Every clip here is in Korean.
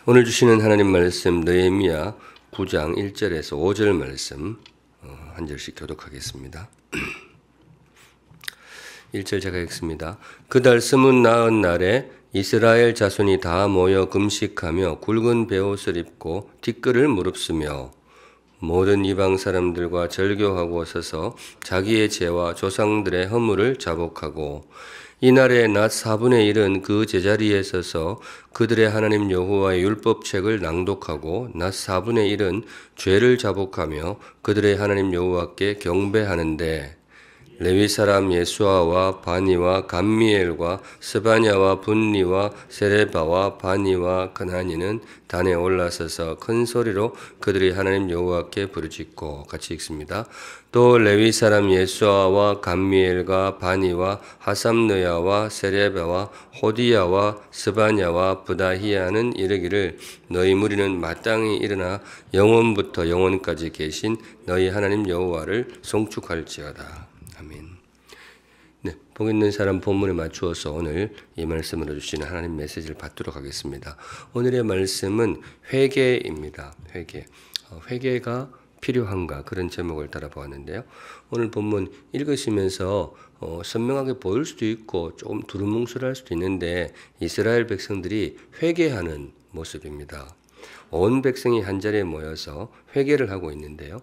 오늘 주시는 하나님 말씀 느헤미야 9장 1절에서 5절 말씀 한 절씩 교독하겠습니다. 1절 제가 읽습니다. 그달 29 이스라엘 자손이 다 모여 금식하며 굵은 베옷을 입고 뒷글을 무릅쓰며 모든 이방 사람들과 절교하고 서서 자기의 죄와 조상들의 허물을 자복하고 이날에 낮 4분의 1은 그 제자리에 서서 그들의 하나님 여호와의 율법책을 낭독하고 낮 4분의 1은 죄를 자복하며 그들의 하나님 여호와께 경배하는데 레위 사람 예수아와 바니와 감미엘과 스바냐와 분니와 세레바와 바니와 그나니는 단에 올라서서 큰 소리로 그들이 하나님 여호와께 부르짖고 같이 읽습니다. 또 레위 사람 예수아와 감미엘과 바니와 하삼느야와 세레바와 호디야와 스바냐와 부다히야는 이르기를 너희 무리는 마땅히 일어나 영원부터 영원까지 계신 너희 하나님 여호와를 송축할지어다. 아멘. 네, 복 있는 사람 본문에 맞추어서 오늘 이 말씀을 주시는 하나님 메시지를 받도록 하겠습니다. 오늘의 말씀은 회개입니다. 회개가 필요한가 그런 제목을 따라 보았는데요. 오늘 본문 읽으시면서 선명하게 보일 수도 있고 조금 두루뭉술할 수도 있는데 이스라엘 백성들이 회개하는 모습입니다. 온 백성이 한자리에 모여서 회개를 하고 있는데요.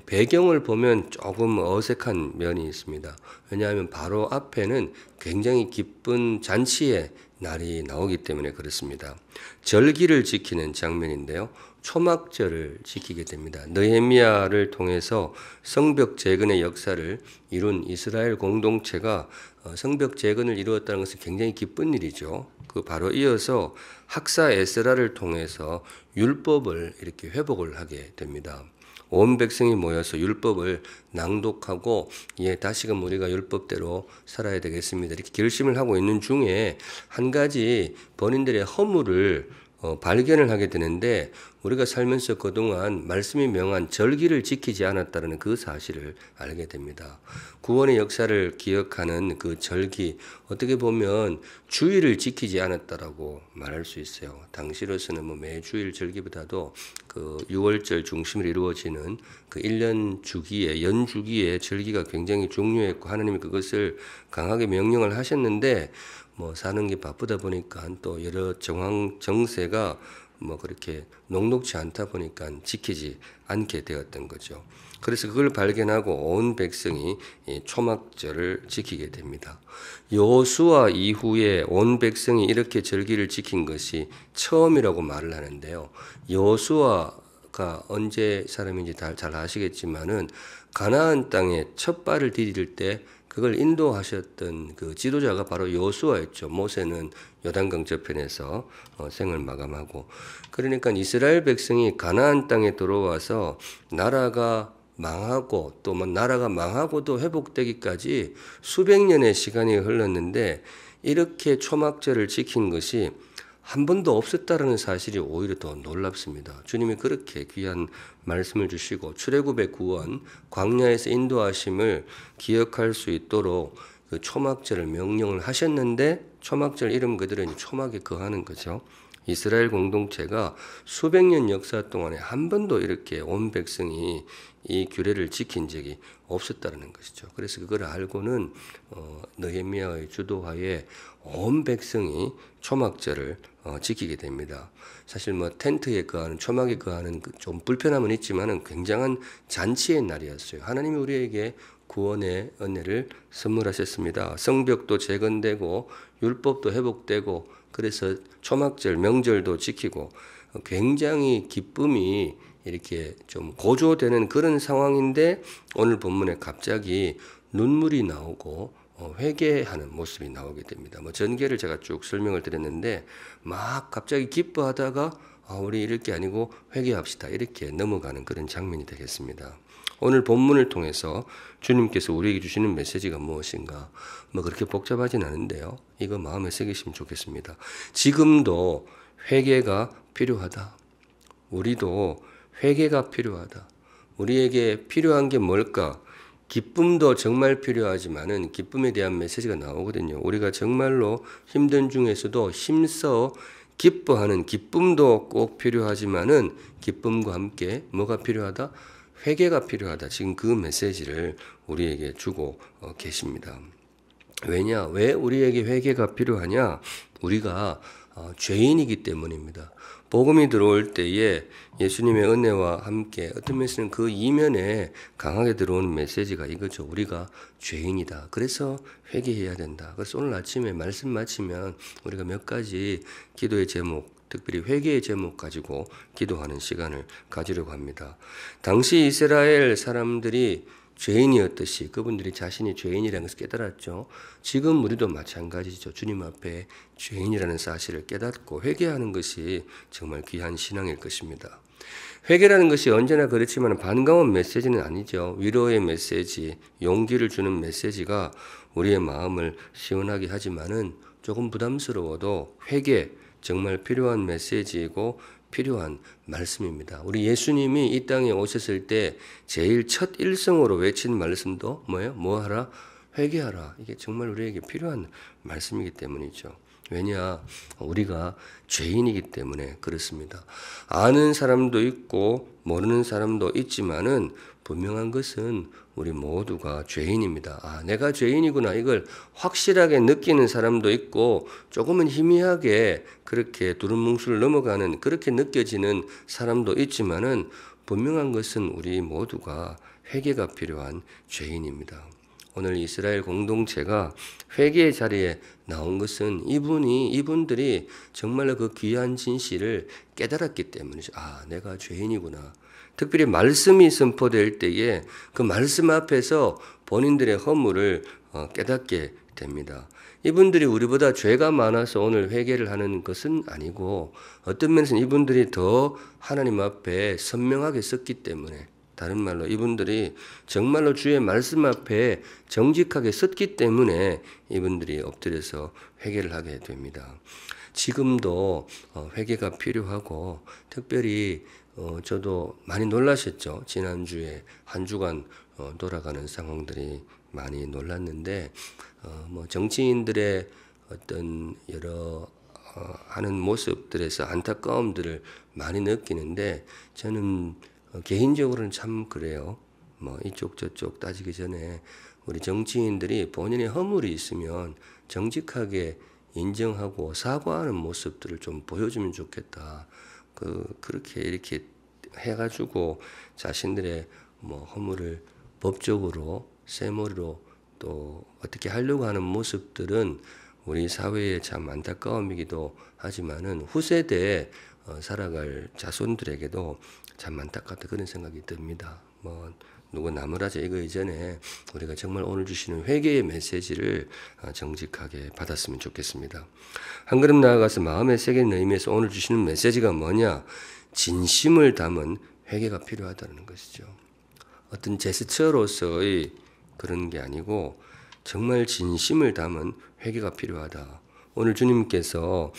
배경을 보면 조금 어색한 면이 있습니다. 왜냐하면 바로 앞에는 굉장히 기쁜 잔치의 날이 나오기 때문에 그렇습니다. 절기를 지키는 장면인데요. 초막절을 지키게 됩니다. 느헤미야를 통해서 성벽 재건의 역사를 이룬 이스라엘 공동체가 성벽 재건을 이루었다는 것은 굉장히 기쁜 일이죠. 그 바로 이어서 학사 에스라를 통해서 율법을 이렇게 회복을 하게 됩니다. 온 백성이 모여서 율법을 낭독하고 다시금 우리가 율법대로 살아야 되겠습니다. 이렇게 결심을 하고 있는 중에 한 가지 본인들의 허물을 발견을 하게 되는데 우리가 살면서 그동안 말씀이 명한 절기를 지키지 않았다는 그 사실을 알게 됩니다. 구원의 역사를 기억하는 그 절기, 어떻게 보면 주일을 지키지 않았다라고 말할 수 있어요. 당시로서는 매주일 절기보다도 그 6월절 중심으로 이루어지는 그 1년 주기에, 연주기에 절기가 굉장히 중요했고 하나님이 그것을 강하게 명령을 하셨는데 사는 게 바쁘다 보니까 또 여러 정세가 그렇게 녹록지 않다 보니까 지키지 않게 되었던 거죠. 그래서 그걸 발견하고 온 백성이 초막절을 지키게 됩니다. 여호수아 이후에 온 백성이 이렇게 절기를 지킨 것이 처음이라고 말을 하는데요. 여호수아가 언제 사람인지 잘 아시겠지만은 가나안 땅에 첫 발을 디딜 때 그걸 인도하셨던 그 지도자가 바로 여호수아였죠. 모세는 요단강 저편에서 생을 마감하고, 그러니까 이스라엘 백성이 가나안 땅에 들어와서 나라가 망하고 또 나라가 망하고도 회복되기까지 수백 년의 시간이 흘렀는데 이렇게 초막절을 지킨 것이 한 번도 없었다라는 사실이 오히려 더 놀랍습니다. 주님이 그렇게 귀한 말씀을 주시고 출애굽의 구원, 광야에서 인도하심을 기억할 수 있도록 그 초막절을 명령을 하셨는데 초막절 이름 그대로 초막에 거하는 거죠. 이스라엘 공동체가 수백 년 역사 동안에 한 번도 이렇게 온 백성이 이 규례를 지킨 적이 없었다는 것이죠. 그래서 그걸 알고는 느헤미야의 주도하에 온 백성이 초막절을 지키게 됩니다. 사실 텐트에 거하는 초막에 거하는 좀 불편함은 있지만은 굉장한 잔치의 날이었어요. 하나님이 우리에게 구원의 은혜를 선물하셨습니다. 성벽도 재건되고 율법도 회복되고 그래서 초막절 명절도 지키고 굉장히 기쁨이 이렇게 좀 고조되는 그런 상황인데 오늘 본문에 갑자기 눈물이 나오고 회개하는 모습이 나오게 됩니다. 전개를 제가 쭉 설명을 드렸는데 막 갑자기 기뻐하다가 우리 이럴 게 아니고 회개합시다 이렇게 넘어가는 그런 장면이 되겠습니다. 오늘 본문을 통해서 주님께서 우리에게 주시는 메시지가 무엇인가 그렇게 복잡하진 않은데요. 이거 마음에 새기시면 좋겠습니다. 지금도 회개가 필요하다. 우리도 회개가 필요하다. 우리에게 필요한 게 뭘까? 기쁨도 정말 필요하지만은 기쁨에 대한 메시지가 나오거든요. 우리가 정말로 힘든 중에서도 힘써 기뻐하는 기쁨도 꼭 필요하지만은 기쁨과 함께 뭐가 필요하다? 회개가 필요하다. 지금 그 메시지를 우리에게 주고 계십니다. 왜냐? 왜 우리에게 회개가 필요하냐? 우리가 죄인이기 때문입니다. 복음이 들어올 때에 예수님의 은혜와 함께 어떤 면에서는 그 이면에 강하게 들어오는 메시지가 이거죠. 우리가 죄인이다. 그래서 회개해야 된다. 그래서 오늘 아침에 말씀 마치면 우리가 몇 가지 기도의 제목, 특별히 회개의 제목 가지고 기도하는 시간을 가지려고 합니다. 당시 이스라엘 사람들이 죄인이었듯이 그분들이 자신이 죄인이라는 것을 깨달았죠. 지금 우리도 마찬가지죠. 주님 앞에 죄인이라는 사실을 깨닫고 회개하는 것이 정말 귀한 신앙일 것입니다. 회개라는 것이 언제나 그렇지만 반가운 메시지는 아니죠. 위로의 메시지, 용기를 주는 메시지가 우리의 마음을 시원하게 하지만은 조금 부담스러워도 회개, 정말 필요한 메시지이고 필요한 말씀입니다. 우리 예수님이 이 땅에 오셨을 때 제일 첫 일성으로 외친 말씀도 뭐예요? 뭐하라? 회개하라. 이게 정말 우리에게 필요한 말씀이기 때문이죠. 왜냐? 우리가 죄인이기 때문에 그렇습니다. 아는 사람도 있고 모르는 사람도 있지만은 분명한 것은 우리 모두가 죄인입니다. 아, 내가 죄인이구나. 이걸 확실하게 느끼는 사람도 있고 조금은 희미하게 그렇게 두루뭉술 넘어가는 그렇게 느껴지는 사람도 있지만은 분명한 것은 우리 모두가 회개가 필요한 죄인입니다. 오늘 이스라엘 공동체가 회개의 자리에 나온 것은 이분들이 정말로 그 귀한 진실을 깨달았기 때문이죠. 아, 내가 죄인이구나. 특별히 말씀이 선포될 때에 그 말씀 앞에서 본인들의 허물을 깨닫게 됩니다. 이분들이 우리보다 죄가 많아서 오늘 회개를 하는 것은 아니고 어떤 면에서는 이분들이 더 하나님 앞에 선명하게 섰기 때문에 다른 말로 이분들이 정말로 주의 말씀 앞에 정직하게 섰기 때문에 이분들이 엎드려서 회개를 하게 됩니다. 지금도 회개가 필요하고 특별히 저도 많이 놀라셨죠. 지난주에 한 주간 돌아가는 상황들이 많이 놀랐는데 뭐 정치인들의 어떤 여러 하는 모습들에서 안타까움들을 많이 느끼는데 저는 개인적으로는 참 그래요. 뭐 이쪽 저쪽 따지기 전에 우리 정치인들이 본인의 허물이 있으면 정직하게 인정하고 사과하는 모습들을 좀 보여주면 좋겠다. 그렇게 이렇게 해가지고 자신들의 뭐 허물을 법적으로 쇠머리로 또 어떻게 하려고 하는 모습들은 우리 사회의 참 안타까움이기도 하지만은 후세대에 살아갈 자손들에게도 참 안타깝다 그런 생각이 듭니다. 뭐 누구 나무라자 이거 이전에 우리가 정말 오늘 주시는 회개의 메시지를 정직하게 받았으면 좋겠습니다. 한 걸음 나아가서 마음에 새기는 의미에서 오늘 주시는 메시지가 뭐냐? 진심을 담은 회개가 필요하다는 것이죠. 어떤 제스처로서의 그런 게 아니고 정말 진심을 담은 회개가 필요하다. 오늘 주님께서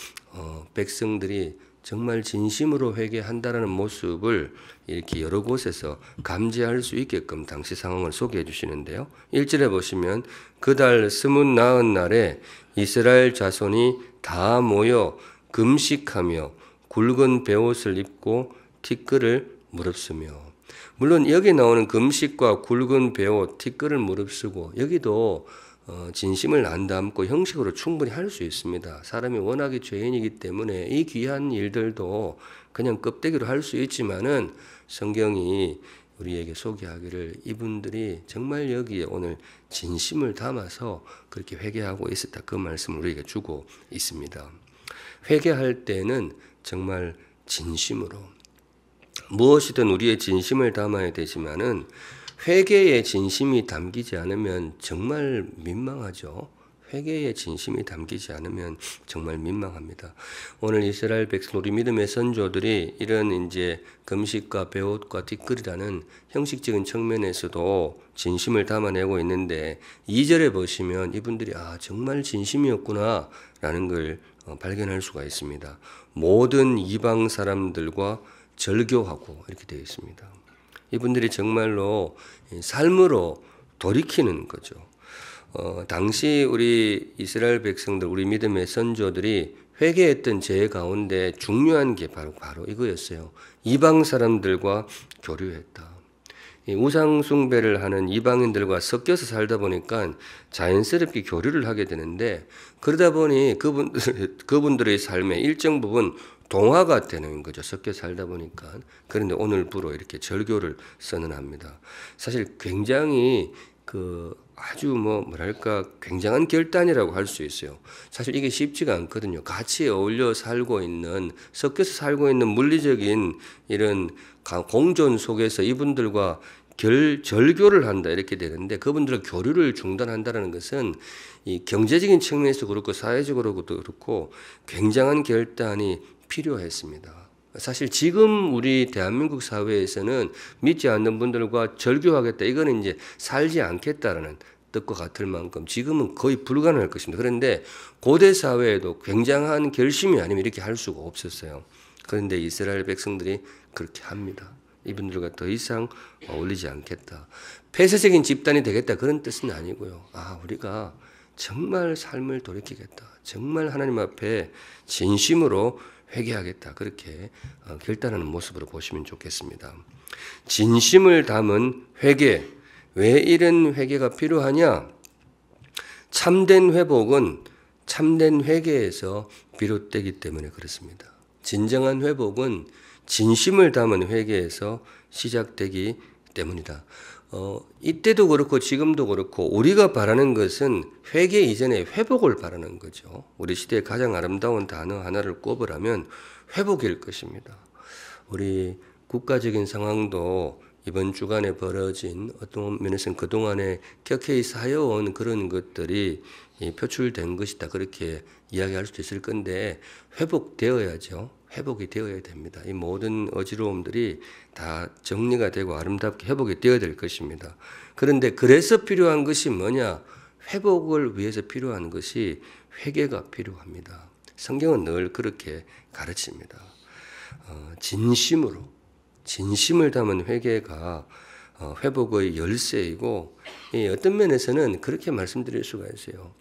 백성들이 정말 진심으로 회개한다라는 모습을 이렇게 여러 곳에서 감지할 수 있게끔 당시 상황을 소개해 주시는데요. 1절에 보시면 그달 29날에 이스라엘 자손이 다 모여 금식하며 굵은 베옷을 입고 티끌을 무릅쓰며. 물론 여기 나오는 금식과 굵은 베옷, 티끌을 무릅쓰고 여기도 진심을 안 담고 형식으로 충분히 할 수 있습니다. 사람이 워낙에 죄인이기 때문에 이 귀한 일들도 그냥 껍데기로 할 수 있지만은 성경이 우리에게 소개하기를 이분들이 정말 여기에 오늘 진심을 담아서 그렇게 회개하고 있었다. 그 말씀을 우리에게 주고 있습니다. 회개할 때는 정말 진심으로 무엇이든 우리의 진심을 담아야 되지만은 회개의 진심이 담기지 않으면 정말 민망하죠. 회개의 진심이 담기지 않으면 정말 민망합니다. 오늘 이스라엘 백성 우리 믿음의 선조들이 이런 이제 금식과 베옷과 티끌이라는 형식적인 측면에서도 진심을 담아내고 있는데 2절에 보시면 이분들이 정말 진심이었구나라는 걸 발견할 수가 있습니다. 모든 이방 사람들과 절교하고 이렇게 되어 있습니다. 이분들이 정말로 삶으로 돌이키는 거죠. 당시 우리 이스라엘 백성들, 우리 믿음의 선조들이 회개했던 제 가운데 중요한 게 바로 이거였어요. 이방 사람들과 교류했다. 이 우상 숭배를 하는 이방인들과 섞여서 살다 보니까 자연스럽게 교류를 하게 되는데, 그러다 보니 그분들의 삶의 일정 부분 동화가 되는 거죠. 섞여 살다 보니까. 그런데 오늘부로 이렇게 절교를 선언합니다. 사실 굉장히 아주 뭐랄까 굉장한 결단이라고 할 수 있어요. 사실 이게 쉽지가 않거든요. 같이 어울려 살고 있는, 섞여서 살고 있는 물리적인 이런 공존 속에서 이분들과 절교를 한다 이렇게 되는데, 그분들의 교류를 중단한다는 것은 이 경제적인 측면에서 그렇고 사회적으로도 그렇고 굉장한 결단이 필요했습니다. 사실 지금 우리 대한민국 사회에서는 믿지 않는 분들과 절교하겠다, 이거는 이제 살지 않겠다라는 뜻과 같을 만큼 지금은 거의 불가능할 것입니다. 그런데 고대 사회에도 굉장한 결심이 아니면 이렇게 할 수가 없었어요. 그런데 이스라엘 백성들이 그렇게 합니다. 이분들과 더 이상 어울리지 않겠다. 폐쇄적인 집단이 되겠다, 그런 뜻은 아니고요. 우리가 정말 삶을 돌이키겠다. 정말 하나님 앞에 진심으로 회개하겠다. 그렇게 결단하는 모습으로 보시면 좋겠습니다. 진심을 담은 회개. 왜 이런 회개가 필요하냐? 참된 회복은 참된 회개에서 비롯되기 때문에 그렇습니다. 진정한 회복은 진심을 담은 회개에서 시작되기 때문이다. 이때도 그렇고 지금도 그렇고 우리가 바라는 것은 회개 이전에 회복을 바라는 거죠. 우리 시대의 가장 아름다운 단어 하나를 꼽으라면 회복일 것입니다. 우리 국가적인 상황도 이번 주간에 벌어진 어떤 면에서는 그동안에 격해이 쌓여온 그런 것들이 표출된 것이다, 그렇게 이야기할 수도 있을 건데, 회복되어야죠. 회복이 되어야 됩니다. 이 모든 어지러움들이 다 정리가 되고 아름답게 회복이 되어야 될 것입니다. 그런데 그래서 필요한 것이 뭐냐? 회복을 위해서 필요한 것이 회개가 필요합니다. 성경은 늘 그렇게 가르칩니다. 진심을 담은 회개가 회복의 열쇠이고, 어떤 면에서는 그렇게 말씀드릴 수가 있어요.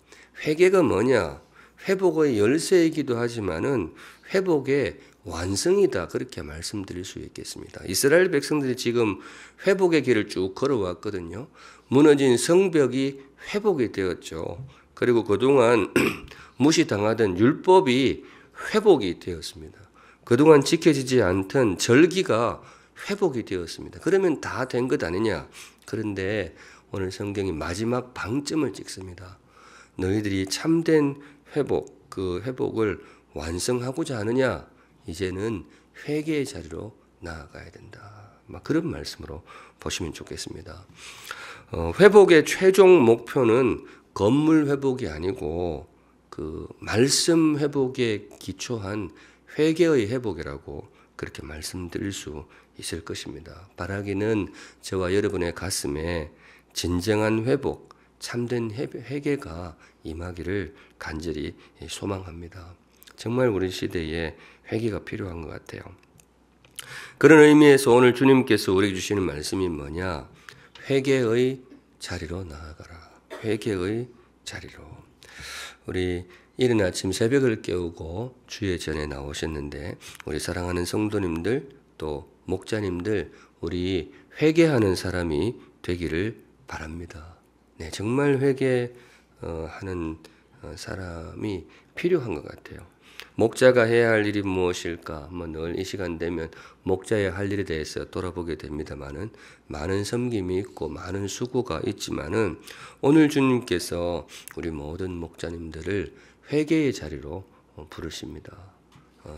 회개가 뭐냐? 회복의 열쇠이기도 하지만은 회복의 완성이다, 그렇게 말씀드릴 수 있겠습니다. 이스라엘 백성들이 지금 회복의 길을 쭉 걸어왔거든요. 무너진 성벽이 회복이 되었죠. 그리고 그동안 무시당하던 율법이 회복이 되었습니다. 그동안 지켜지지 않던 절기가 회복이 되었습니다. 그러면 다 된 것 아니냐? 그런데 오늘 성경이 마지막 방점을 찍습니다. 너희들이 참된 회복, 그 회복을 완성하고자 하느냐? 이제는 회개의 자리로 나아가야 된다. 그런 말씀으로 보시면 좋겠습니다. 회복의 최종 목표는 건물 회복이 아니고 그 말씀 회복에 기초한 회개의 회복이라고 그렇게 말씀드릴 수 있을 것입니다. 바라기는 저와 여러분의 가슴에 진정한 회복, 참된 회개가 임하기를 간절히 소망합니다. 정말 우리 시대에 회개가 필요한 것 같아요. 그런 의미에서 오늘 주님께서 우리에게 주시는 말씀이 뭐냐? 회개의 자리로 나아가라. 회개의 자리로. 우리 이른 아침 새벽을 깨우고 주의 전에 나오셨는데, 우리 사랑하는 성도님들 또 목자님들, 우리 회개하는 사람이 되기를 바랍니다. 네, 정말 회개하는 사람이 필요한 것 같아요. 목자가 해야 할 일이 무엇일까? 늘 이 시간 되면 목자의 할 일에 대해서 돌아보게 됩니다만은, 많은 섬김이 있고 많은 수고가 있지만은, 오늘 주님께서 우리 모든 목자님들을 회개의 자리로 부르십니다.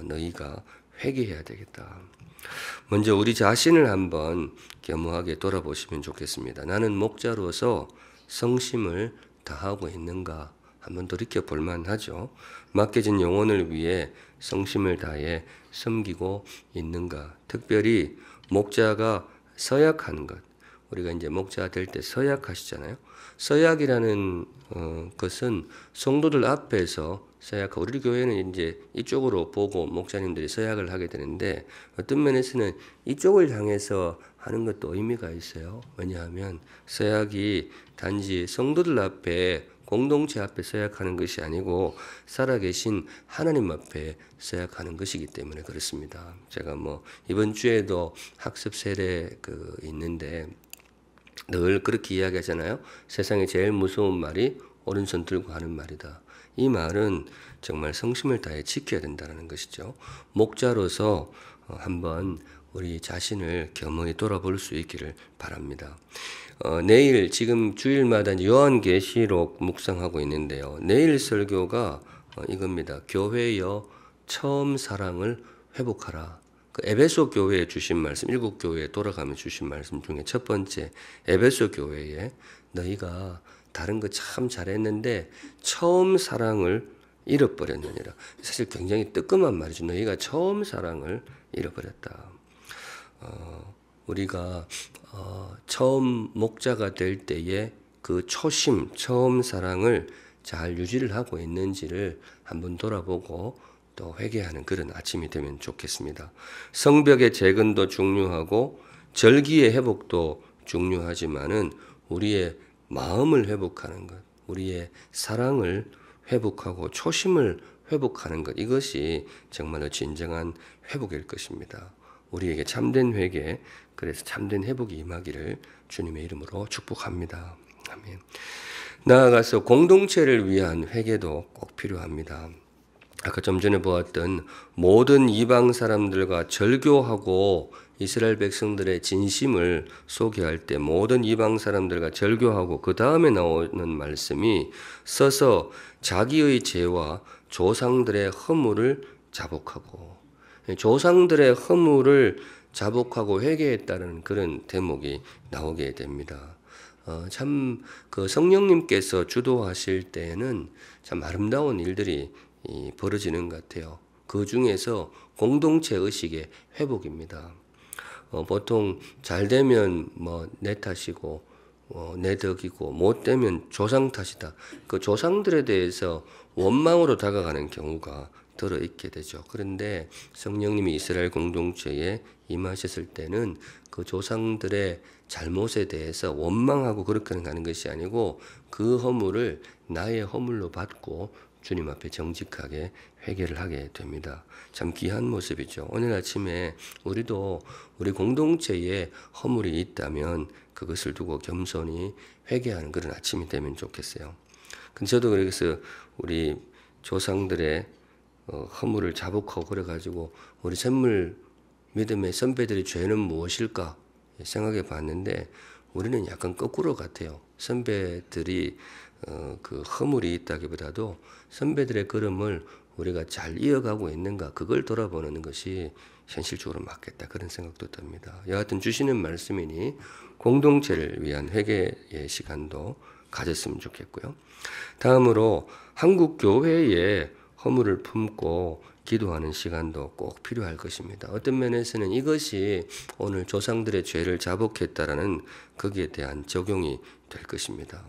너희가 회개해야 되겠다. 먼저 우리 자신을 한번 겸허하게 돌아보시면 좋겠습니다. 나는 목자로서 성심을 다하고 있는가? 한번 돌이켜 볼 만하죠. 맡겨진 영혼을 위해 성심을 다해 섬기고 있는가? 특별히 목자가 서약하는 것. 우리가 이제 목자 될 때 서약하시잖아요. 서약이라는 것은 성도들 앞에서 서약하고, 우리 교회는 이제 이쪽으로 보고 목자님들이 서약을 하게 되는데, 어떤 면에서는 이쪽을 향해서 하는 것도 의미가 있어요. 왜냐하면 서약이 단지 성도들 앞에 공동체 앞에 서약하는 것이 아니고 살아계신 하나님 앞에 서약하는 것이기 때문에 그렇습니다. 제가 이번 주에도 학습 세례 있는데 늘 그렇게 이야기하잖아요. 세상에 제일 무서운 말이 오른손 들고 하는 말이다. 이 말은 정말 성심을 다해 지켜야 된다는 것이죠. 목자로서 한번 우리 자신을 겸허히 돌아볼 수 있기를 바랍니다. 내일 지금 주일마다 요한계시록 묵상하고 있는데요. 내일 설교가 이겁니다. 교회여 처음 사랑을 회복하라. 에베소 교회에 주신 말씀, 일곱 교회에 돌아가며 주신 말씀 중에 첫 번째, 에베소 교회에 너희가 다른 거 참 잘했는데 처음 사랑을 잃어버렸느니라. 사실 굉장히 뜨끔한 말이죠. 너희가 처음 사랑을 잃어버렸다. 우리가 처음 목자가 될 때에 그 초심, 처음 사랑을 잘 유지를 하고 있는지를 한번 돌아보고 또 회개하는 그런 아침이 되면 좋겠습니다. 성벽의 재건도 중요하고 절기의 회복도 중요하지만은 우리의 마음을 회복하는 것, 우리의 사랑을 회복하고 초심을 회복하는 것, 이것이 정말로 진정한 회복일 것입니다. 우리에게 참된 회개, 그래서 참된 회복이 임하기를 주님의 이름으로 축복합니다. 아멘. 나아가서 공동체를 위한 회개도 꼭 필요합니다. 아까 좀 전에 보았던 모든 이방 사람들과 절교하고 이스라엘 백성들의 진심을 소개할 때 모든 이방 사람들과 절교하고 그 다음에 나오는 말씀이 서서 자기의 죄와 조상들의 허물을 자복하고, 조상들의 허물을 자복하고 회개했다는 그런 대목이 나오게 됩니다. 참 성령님께서 주도하실 때에는 참 아름다운 일들이 벌어지는 것 같아요. 그 중에서 공동체 의식의 회복입니다. 보통 잘 되면 내 탓이고 내 덕이고 못 되면 조상 탓이다. 그 조상들에 대해서 원망으로 다가가는 경우가 들어있게 되죠. 그런데 성령님이 이스라엘 공동체에 임하셨을 때는 그 조상들의 잘못에 대해서 원망하고 그렇게 가는 것이 아니고 그 허물을 나의 허물로 받고 주님 앞에 정직하게 회개를 하게 됩니다. 참 귀한 모습이죠. 오늘 아침에 우리도 우리 공동체에 허물이 있다면 그것을 두고 겸손히 회개하는 그런 아침이 되면 좋겠어요. 근데 저도 그래서 우리 조상들의 허물을 자복하고 그래가지고 우리 샘물 믿음의 선배들의 죄는 무엇일까 생각해 봤는데 우리는 약간 거꾸로 같아요. 선배들이 그 허물이 있다기보다도 선배들의 걸음을 우리가 잘 이어가고 있는가 그걸 돌아보는 것이 현실적으로 맞겠다 그런 생각도 듭니다. 여하튼 주시는 말씀이니 공동체를 위한 회개의 시간도 가졌으면 좋겠고요. 다음으로 한국 교회에 허물을 품고 기도하는 시간도 꼭 필요할 것입니다. 어떤 면에서는 이것이 오늘 조상들의 죄를 자복했다라는 거기에 대한 적용이 될 것입니다.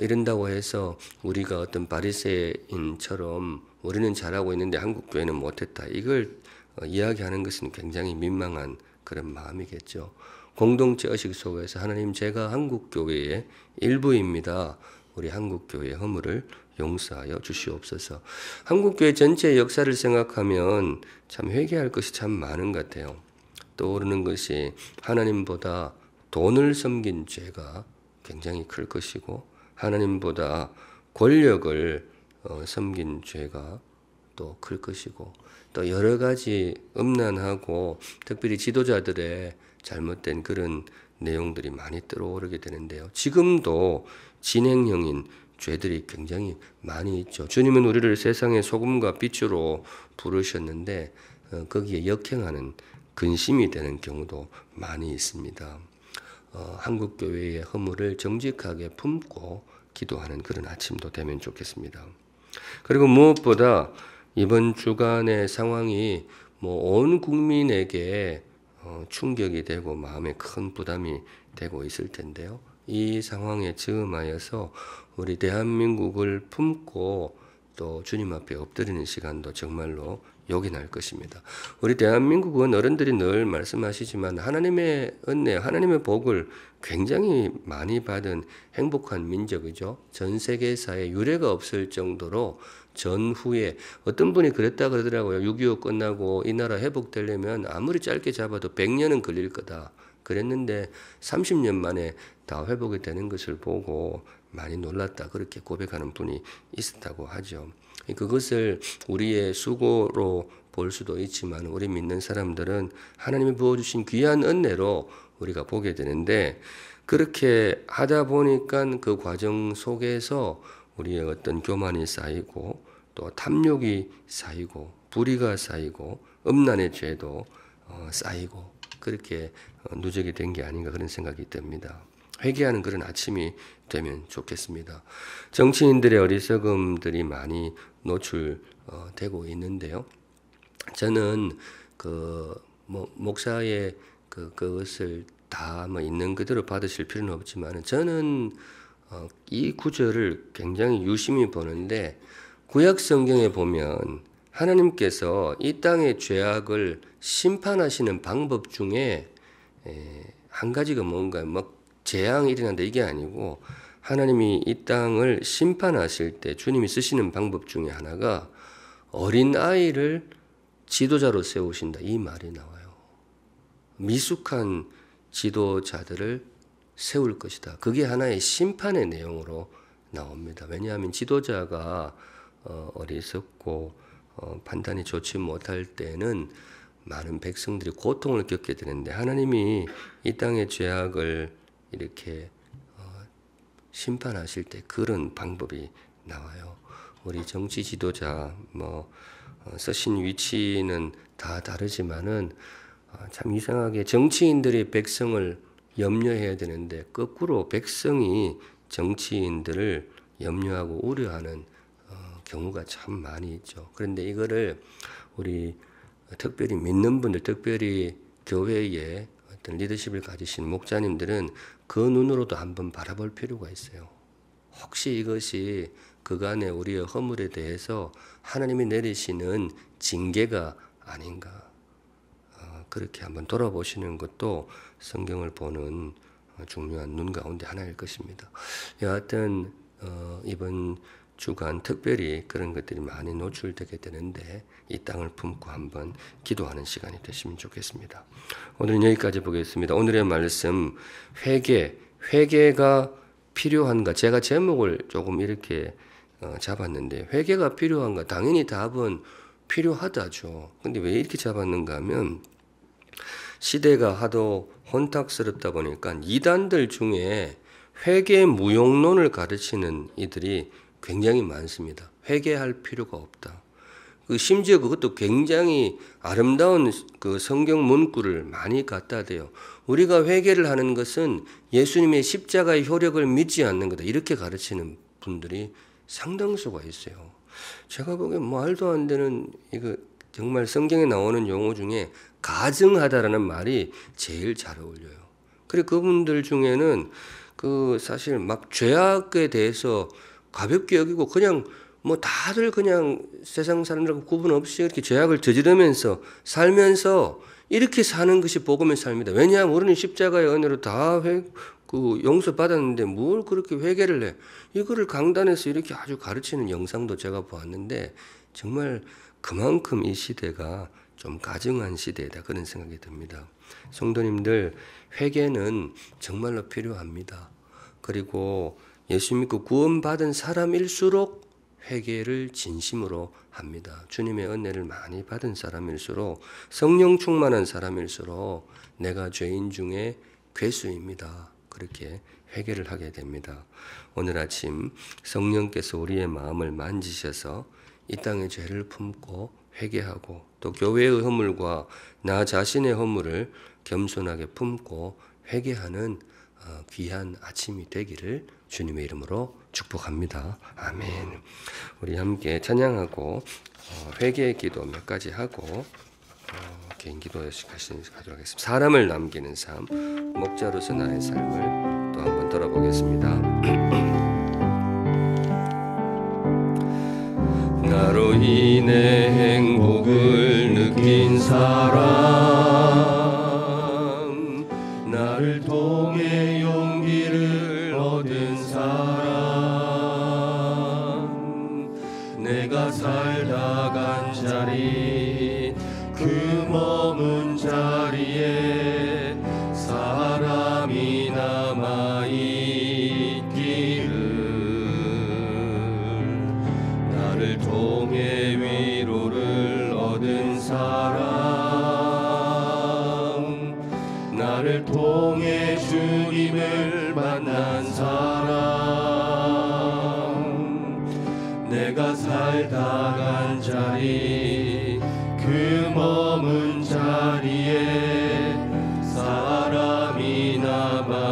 이런다고 해서 우리가 어떤 바리새인처럼 우리는 잘하고 있는데 한국 교회는 못했다. 이걸 이야기하는 것은 굉장히 민망한 그런 마음이겠죠. 공동체 의식 속에서 하나님 제가 한국 교회의 일부입니다. 우리 한국 교회의 허물을 용서하여 주시옵소서. 한국 교회 전체의 역사를 생각하면 참 회개할 것이 참 많은 것 같아요. 떠오르는 것이 하나님보다 돈을 섬긴 죄가 굉장히 클 것이고 하나님보다 권력을 섬긴 죄가 또 클 것이고 또 여러 가지 음란하고 특별히 지도자들의 잘못된 그런 내용들이 많이 떠오르게 되는데요. 지금도 진행형인 죄들이 굉장히 많이 있죠. 주님은 우리를 세상의 소금과 빛으로 부르셨는데 거기에 역행하는 근심이 되는 경우도 많이 있습니다. 한국 교회의 허물을 정직하게 품고 기도하는 그런 아침도 되면 좋겠습니다. 그리고 무엇보다 이번 주간의 상황이 온 국민에게 충격이 되고 마음에 큰 부담이 되고 있을 텐데요. 이 상황에 즈음하여서 우리 대한민국을 품고 또 주님 앞에 엎드리는 시간도 정말로 욕이 날 것입니다. 우리 대한민국은 어른들이 늘 말씀하시지만 하나님의 은혜, 하나님의 복을 굉장히 많이 받은 행복한 민족이죠. 전 세계사에 유례가 없을 정도로 전후에 어떤 분이 그랬다 그러더라고요. 6.25 끝나고 이 나라 회복되려면 아무리 짧게 잡아도 100년은 걸릴 거다. 그랬는데 30년 만에 다 회복이 되는 것을 보고 많이 놀랐다. 그렇게 고백하는 분이 있었다고 하죠. 그것을 우리의 수고로 볼 수도 있지만 우리 믿는 사람들은 하나님이 부어주신 귀한 은혜로 우리가 보게 되는데 그렇게 하다 보니까 그 과정 속에서 우리의 어떤 교만이 쌓이고 또 탐욕이 쌓이고 불의가 쌓이고 음란의 죄도 쌓이고 그렇게 누적이 된 게 아닌가 그런 생각이 듭니다. 회개하는 그런 아침이 되면 좋겠습니다. 정치인들의 어리석음들이 많이 노출되고 있는데요. 저는 목사의 그것을 다 있는 그대로 받으실 필요는 없지만 저는 이 구절을 굉장히 유심히 보는데 구약 성경에 보면 하나님께서 이 땅의 죄악을 심판하시는 방법 중에 한 가지가 뭔가 재앙이 일어난다 이게 아니고 하나님이 이 땅을 심판하실 때 주님이 쓰시는 방법 중에 하나가 어린 아이를 지도자로 세우신다 이 말이 나와요. 미숙한 지도자들을 세울 것이다. 그게 하나의 심판의 내용으로 나옵니다. 왜냐하면 지도자가 어리석고 판단이 좋지 못할 때는 많은 백성들이 고통을 겪게 되는데 하나님이 이 땅의 죄악을 이렇게 심판하실 때 그런 방법이 나와요. 우리 정치 지도자 쓰신 위치는 다 다르지만은 참 이상하게 정치인들이 백성을 염려해야 되는데 거꾸로 백성이 정치인들을 염려하고 우려하는 경우가 참 많이 있죠. 그런데 이거를 우리 특별히 믿는 분들, 특별히 교회에 어떤 리더십을 가지신 목자님들은 그 눈으로도 한번 바라볼 필요가 있어요. 혹시 이것이 그간의 우리의 허물에 대해서 하나님이 내리시는 징계가 아닌가. 그렇게 한번 돌아보시는 것도 성경을 보는 중요한 눈 가운데 하나일 것입니다. 여하튼 이번 주간 특별히 그런 것들이 많이 노출되게 되는데 이 땅을 품고 한번 기도하는 시간이 되시면 좋겠습니다. 오늘은 여기까지 보겠습니다. 오늘의 말씀 회개가 필요한가? 제가 제목을 조금 이렇게 잡았는데 회개가 필요한가? 당연히 답은 필요하다죠. 근데 왜 이렇게 잡았는가 하면 시대가 하도 혼탁스럽다 보니까 이단들 중에 회개 무용론을 가르치는 이들이 굉장히 많습니다. 회개할 필요가 없다. 심지어 그것도 굉장히 아름다운 그 성경 문구를 많이 갖다 대요. 우리가 회개를 하는 것은 예수님의 십자가의 효력을 믿지 않는 거다. 이렇게 가르치는 분들이 상당수가 있어요. 제가 보기엔 말도 안 되는 이거 정말 성경에 나오는 용어 중에 가증하다라는 말이 제일 잘 어울려요. 그리고 그분들 중에는 사실 막 죄악에 대해서 가볍게 여기고 그냥 다들 그냥 세상 사람들하고 구분 없이 이렇게 죄악을 저지르면서 살면서 이렇게 사는 것이 복음의 삶이다. 왜냐하면 우리는 십자가의 은혜로 다 용서받았는데 뭘 그렇게 회개를 해. 이거를 강단에서 이렇게 아주 가르치는 영상도 제가 보았는데 정말 그만큼 이 시대가 좀 가증한 시대다 그런 생각이 듭니다. 성도님들 회개는 정말로 필요합니다. 그리고 예수 믿고 구원받은 사람일수록 회개를 진심으로 합니다. 주님의 은혜를 많이 받은 사람일수록 성령 충만한 사람일수록 내가 죄인 중에 괴수입니다. 그렇게 회개를 하게 됩니다. 오늘 아침 성령께서 우리의 마음을 만지셔서 이 땅의 죄를 품고 회개하고 또 교회의 허물과 나 자신의 허물을 겸손하게 품고 회개하는 귀한 아침이 되기를 주님의 이름으로 축복합니다. 아멘. 우리 함께 찬양하고 회개의 기도 몇 가지 하고 개인 기도에서 가도록 하겠습니다. 사람을 남기는 삶, 목자로서 나의 삶을 또 한번 돌아보겠습니다. 나로 나로 인해 행복을 느낀 사람, 나를 통해 용기를 얻은 사람, 내가 살다 간 자리, 그 머문 자리에 사람이 남아있기를, 나를 통해 위로를 얻은 사람, 나를 통해 주님을 만난 사람, 내가 살다 간 자리, 그 머문 자리에 사람이 남아있기를,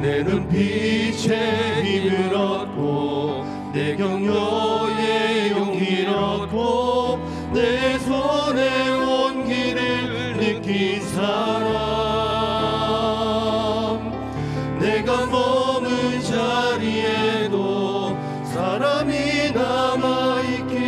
내 눈빛에 힘을 얻고 내 격려에 용기를 얻고 내 손에 온기를 느낀 사람, 내가 머문 자리에도 사람이 남아있기를,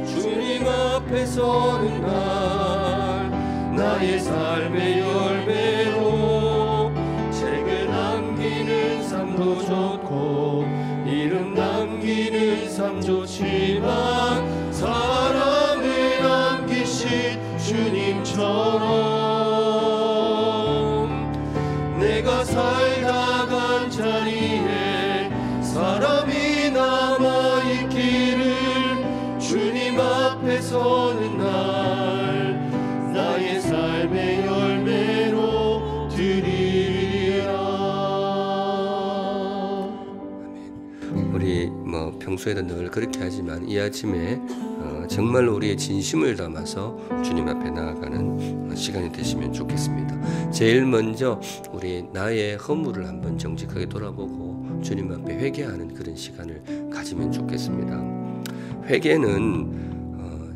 주님 앞에 서는 날 나의 삶의 열매로 책을 남기는 삶도 좋고 이름 남기는 삶 좋지만 사람을 남기신 주님처럼 내가 살다 간 자리에 사람이 남아있기를, 주님 앞에 서는 날 나의 삶의 열매로 드리리라. 우리 평소에도 늘 그렇게 하지만 이 아침에 정말로 우리의 진심을 담아서 주님 앞에 나아가는 시간이 되시면 좋겠습니다. 제일 먼저 우리 나의 허물을 한번 정직하게 돌아보고 주님 앞에 회개하는 그런 시간을 가지면 좋겠습니다. 회개는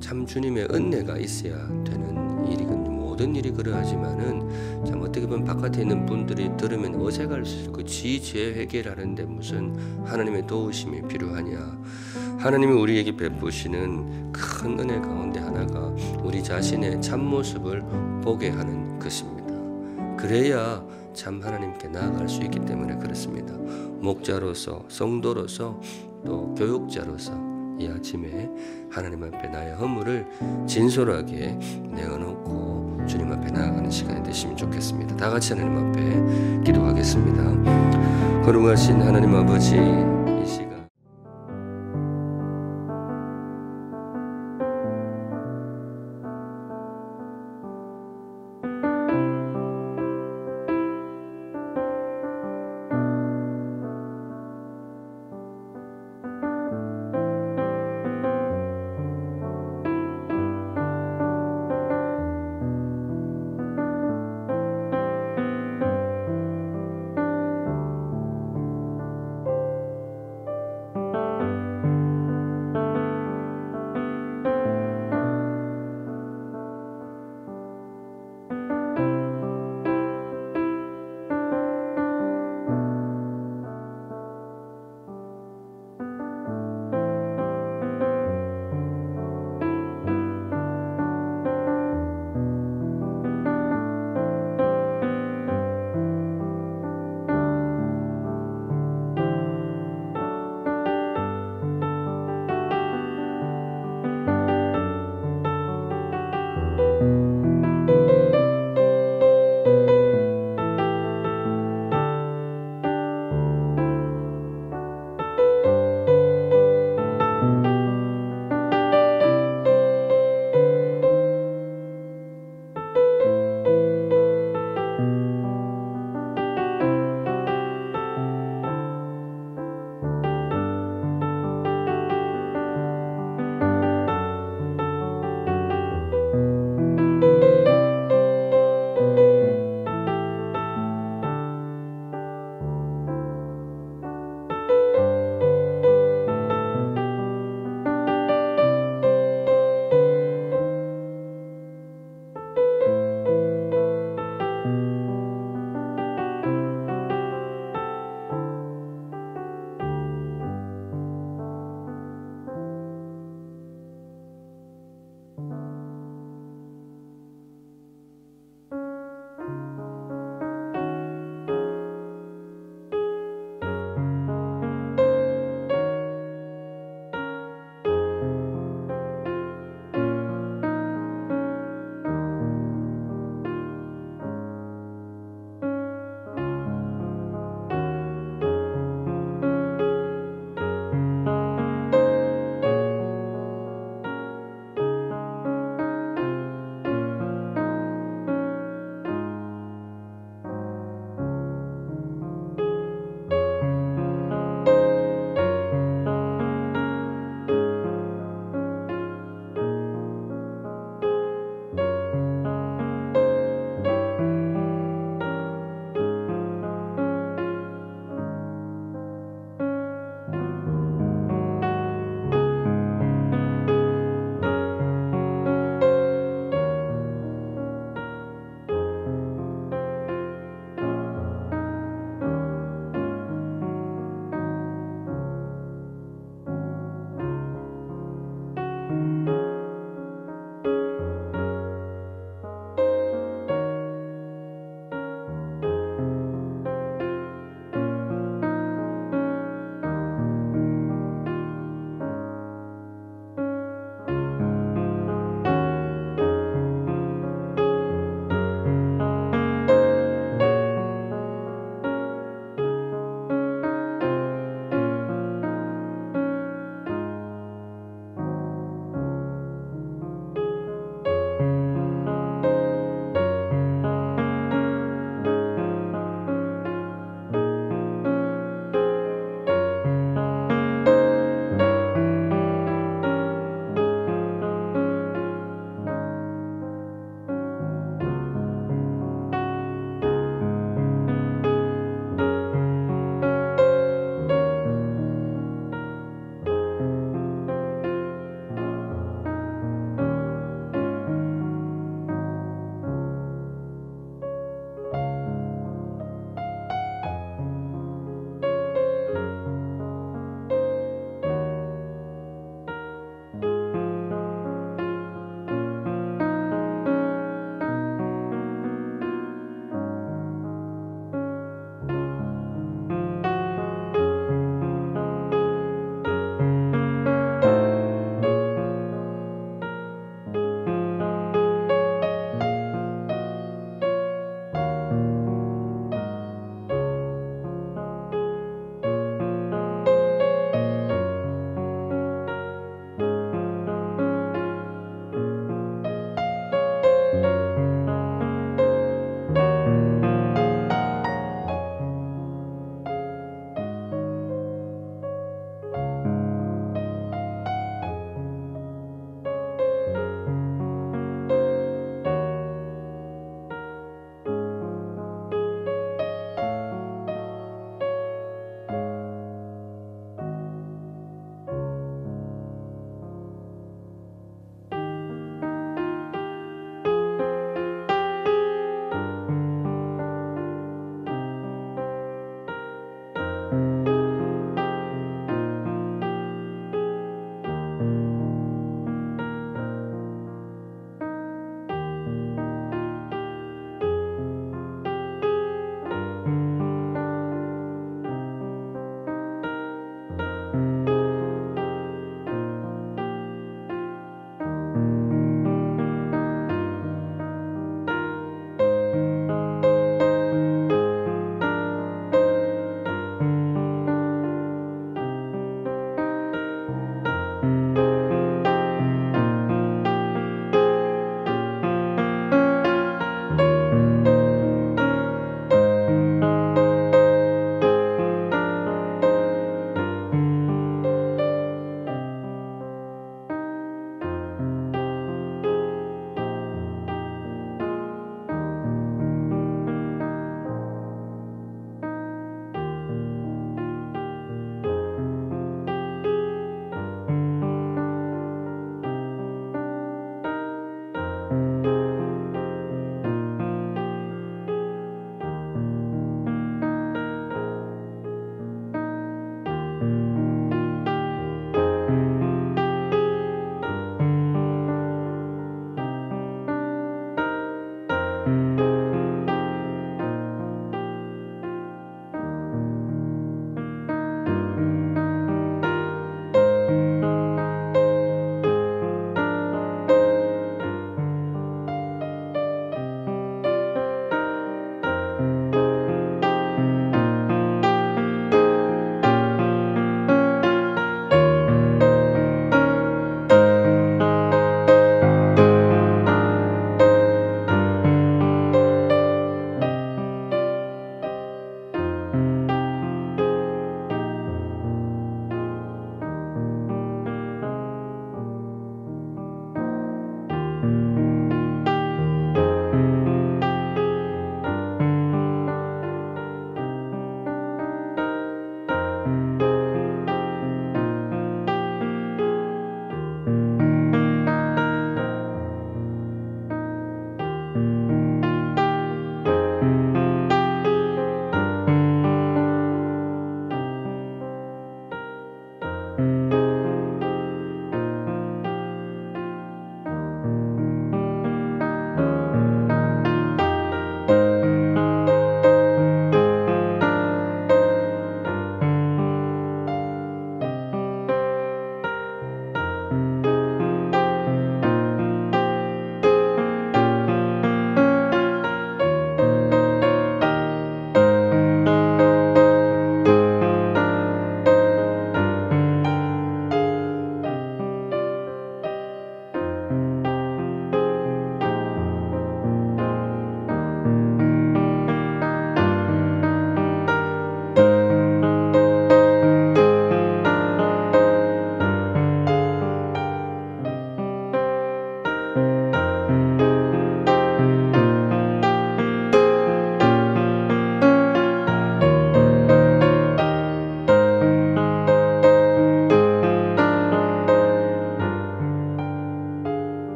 참 주님의 은혜가 있어야 되는 일이거든요. 모든 일이 그러하지만은 참 어떻게 보면 바깥에 있는 분들이 들으면 어색할 수 있고 지죄 회개를 하는데 무슨 하나님의 도우심이 필요하냐. 하나님이 우리에게 베푸시는 큰 은혜 가운데 하나가 우리 자신의 참모습을 보게 하는 것입니다. 그래야 참 하나님께 나아갈 수 있기 때문에 그렇습니다. 목자로서, 성도로서, 또 교육자로서 이 아침에 하나님 앞에 나의 허물을 진솔하게 내어놓고 주님 앞에 나아가는 시간이 되시면 좋겠습니다. 다 같이 하나님 앞에 기도하겠습니다. 거룩하신 하나님 아버지,